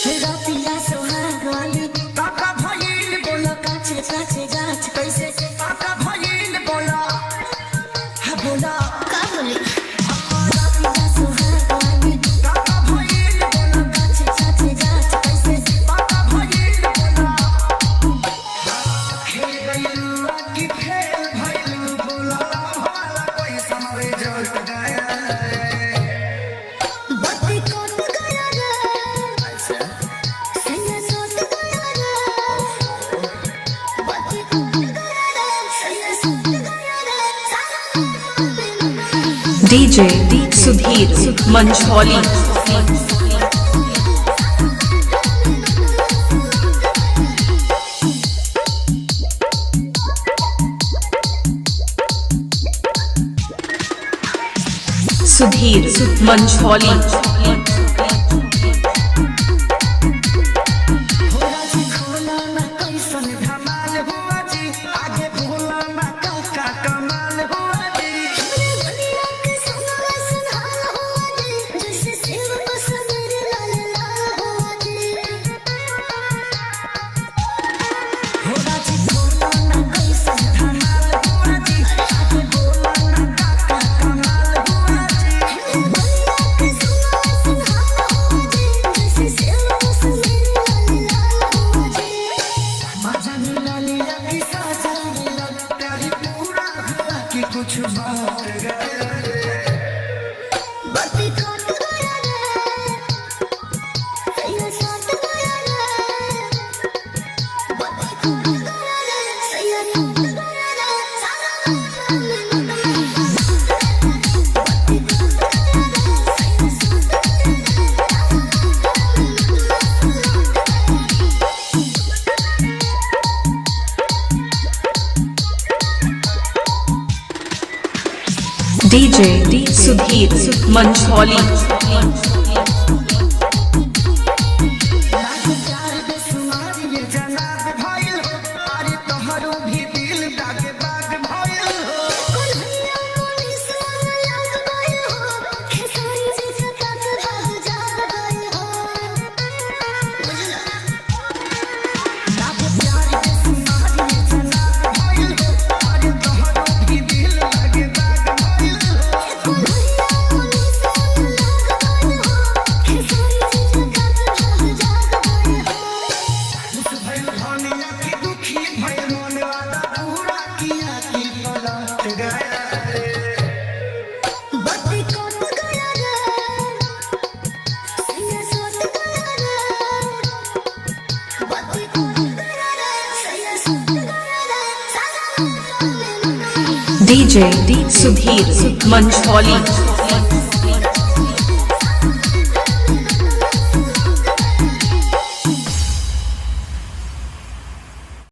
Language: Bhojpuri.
रातिया सोहाग वाली काका भइल बोला काचे काचे गाछ कैसे काका भइल बोला हा बोला का बोली रातिया सोहाग वाली काका भइल बोला काचे काचे गाछ कैसे काका भइल बोला खेल गइल की खेल भइल बोला वाला कोई समरे जोर गया DJ सुधीर मंझौली। सुधीर मंझौली। कुछ बात DJ सुधीर मंझौली। DJ सुधीर मंझौली।